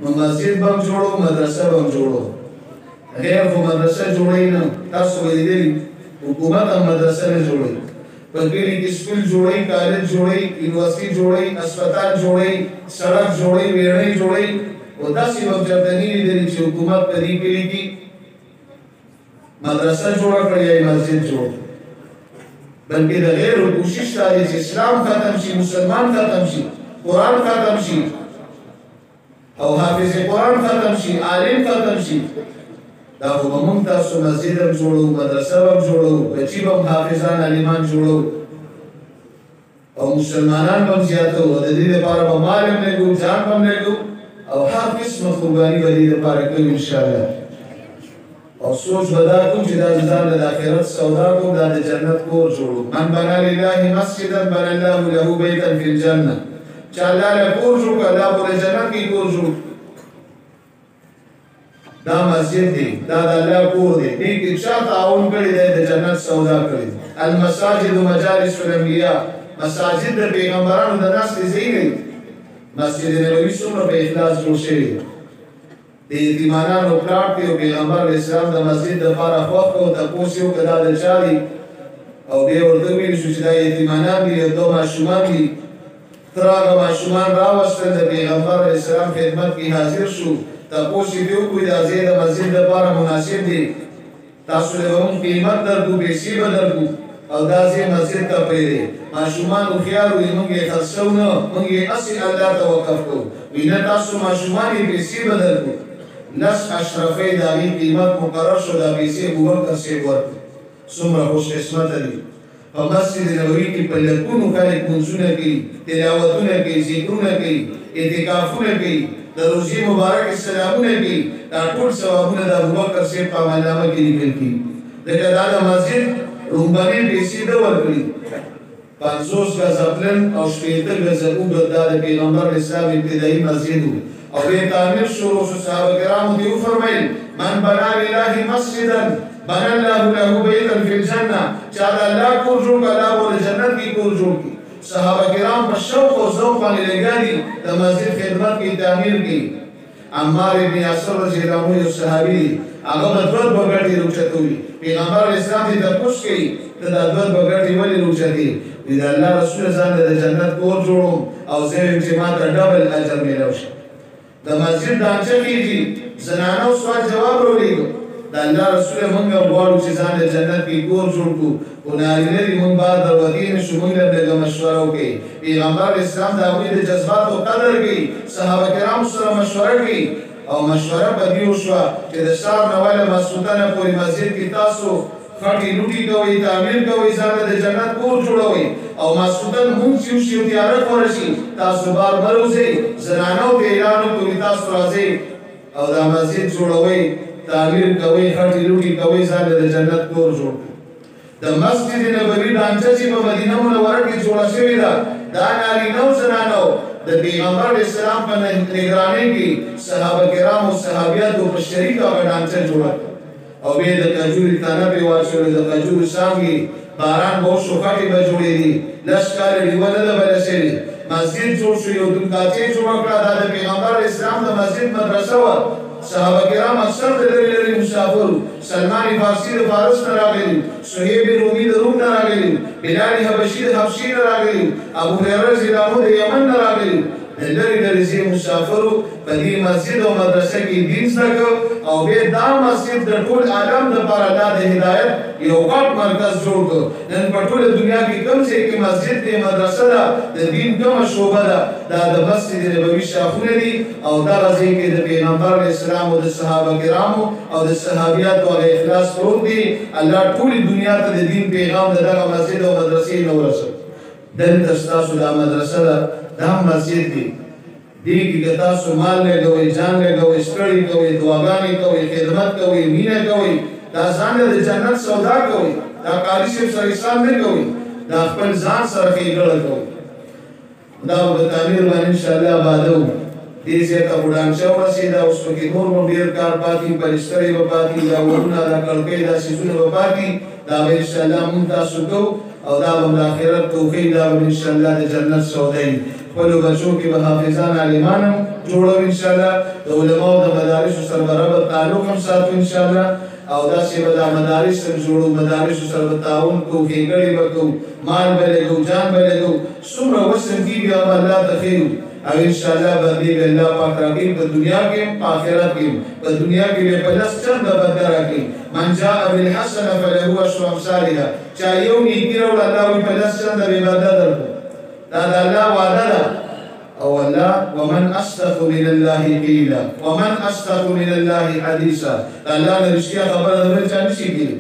مسجد بم جوړو مدرسه بم جوړو غیر خو مدرسه جوړی نه تاسو ویلي حکومت هم مدرسه نه جوړي په کلی کې سکول جوړي کالج جوړي یونیورسيټي جوړي هسپتال جوړي سړک جوړي ویړۍ جوړي او داسې وخت چرته نه لیدلي چې حکومت په دې کلي کې مدرسه جوړه کړي یا مسجد جوړ بلکې د غیرو کوشش دا دی چې اسلام ختم شي مسلمان ختم شي قرآن ختم شي او حافظ قرآن ختم شي عالم ختم شي دا خو به موږ تاسو مسجد هم جوړو مدرسه هم جوړو بچي به هم حافظان عالمان جوړو او مسلمانان به هم زیاتو او د دې لپاره به مال هم لګو جان به هم لګو او هر قسمه قرباني به دې لپاره کوو انشاءالله او سوچ به دا کوم چې دا ځان د آخرت سودا کوم دا د جنت کور جوړو من بنا لله مسجدا بنا الله له بیتا فی الجنه چې الله له کور جوړ کړه الله به جنت کې کور جوړ دا مسجد دی دا د الله کور دی دې کې چا تعاون کړی دی د جنت سودا کړی المساجد مجالس الانبیاء مساجد د پیغمبرانو د ناس ځای دی مسجد نبوي څومره په اخلاص جوړ شوی د یتیمانانو پلاټ دی او پیغمبر اسلام د مسجد لپاره خوښ او تپوس یو کدا د چا دی او بیا ورته ویل شو چې دا یتیمانان دي او دوه ماشومان دي تر هغه ماشومان راوستل د پیغمبر اسلام خدمت کې حاضر شو تپوس یې وکړو دا ځای د مسجد لپاره مناسب دی تاسو له هم قیمت درکو پیسې به درکو او دا ځای مسجد ته پرېږدئ ماشومان هوښیار وي موږ یې خرڅو نه موږ یې هسې الله ته وقف کوو وي نه تاسو ماشومان یې پیسې به درکو لس اشرفۍ د هغې قیمت مقرر شو دا پیسې ابوبکر صاحب ورکړي څومره خوش قسمته دي په مسجد نبوي کې په لکونو خلک لمونځونه کوي تلاوتونه کوي ذکرونه کوي اعتکافونه کوي د روزې مبارک سلامونه کوي دا ټول ثوابونه د ابوبکر صاحب په عملنامه کې لیکل کېږي ځکه دا د مسجد لومړنۍ پیسې ده ورکړي 50 ګزه پلن او 80 ګزه اوږد دا د پیغمبر اسلام ابتدایي مسجد و او بیا تعمیر شروع شو صحابه کرامو دې وفرمیل من بنا لله مسجدا بنا الله له بیتا فی الجنه چې د الله کور جوړ کړه الله به جنت کې کور جوړ کړي صحابه کرام په شوق او ذوق باندې لګیا دي د مسجد خدمت کې تعمیر کې عمار بن یاسر رضی الله عنه یو صحابي دی هغه به دوه بغټې روچته وي پیغمبر اسلام دې تپوس کوي ته دا دوه بغټې ولې روچتې وي د الله رسول ځان د جنت کور جوړوم او زه یم چې ما ته ډبل اجر میلاو شي د مسجد ډانچه کېږي زنانو سوال جواب راوړي د الله رسول موږ غواړو چې ځان د جنت کې کور جوړ کړو او نارینه دي موږ باید دروازې نشو موږ له مشوره وکړي پیغمبر اسلام د هغوی د جذباتو قدر کوي صحابه کرامو سره مشوره کوي او مشوره په دې وشوه چې د سهار نه ویله ماسخوتنه پورې مسجد کې تاسو خټې لوټې کوئ تعمیر کوئ ځان د جنت کور جوړوئ او ماسخوتن مونځ یوشي او تیاره خوره شي تاسو بار مه روزئ زنانو ته اعلان وکړئ تاسو راځئ او دا مسجد جوړوئ تعمیر کوئ خټې لوټې کوئ ځان د جنت کور جوړ د مسجد نبوي ډانچه چې په مدینه منوره کې جوړه شوې ده دا نارینه او زنانو د پیغمبر اسلام په نگرانۍ کې صحابه کرام او صحابیاتو په شریک هغه ډانچه جوړه او بیا د کجوري تنه پرې واچولې د کجورو څانګې باران به وشو خټې به جوړېدي لس کاله ډیوه نه ده بله شوې مسجد جوړ شو یو دمکاچۍ جوړه کړه دا د پیغمبر اسلام د مسجد مدرسه وه صحابه کرام اکثر د لرې لرې مسافر سلمان فارسي د فارس نه راغلي صهیب رومي د روم نه راغلي بلال حبشي د حبشي نه راغلي ابو هريره رضی الله عنه د یمن نه راغلي د لرې لرې ځای مسافرو په دې مسجد او مدرسه کې دین زده کړ او بیا دا مسجد د ټول عالم دپاره دا د هدایت یو غټ مرکز جوړ کړ نن په ټوله دنیا کې کوم ځای کې مسجد دی مدرسه ده د دین کومه شعبه ده دا د مسجد نبوي شاخونه دي او دغه ځای کې د پیغمبر اسلام او د صحابه کرامو او د صحابیاتو هغه اخلاص پروت دی الله ټولې دنیا ته د دین پیغام د دغه مسجد او مدرسې نه ورسوي دلته ستاسو دا مدرسه ده دا مسجد دی دې کې که تاسو مال لګوئ جان لګوئ ستړي کوئ دعاګانې کوئ خدمت کوئ مینه کوئ دا ځان د جنت سودا کوئ دا قاري صاحب سره حساب نه کوئ دا خپل ځان سره ښېګړه کوئ دا به په تعمیر باندې انشاءالله آباده وو دې ځای ته وډانچه ورسېده اوس پکې نور هم ډېر کار پاتې پلسترې به پاتې دا ورونه دا کړکۍ دا څیزونه به پاتې دا به انشاءالله مونږ تاسو کوو او دا به د آخرت توفیق دا به انشاءالله د جنت سودای خپلو بچو کې به حافظان عالمان هم جوړو انشاءالله د علماو د مدارسو سره به ربط تعلق هم ساتو انشاءالله او داسې به دا مدارس هم جوړو مدارسو سره به تعاون کوو ښېګړې به کوو مال به لګو جان به لګو څومره وسم کېږي هغه الله ته ښیو او انشاءالله بندې به الله پاک راکړي په دنیا کې هم په آخرت کې هم په دنیا کې به په لس چنده بدله راکړي من جاء بالحسنه فله عشر امثالها چا یو نیکي راوړه الله وایي په لس چنده به بدله درکړو دا د الله وعده ده او الله ومن اصدق من الله قیلا ومن اصدق من الله حدیثا الله نه رښتیا خبره د بل چا نشي کېدی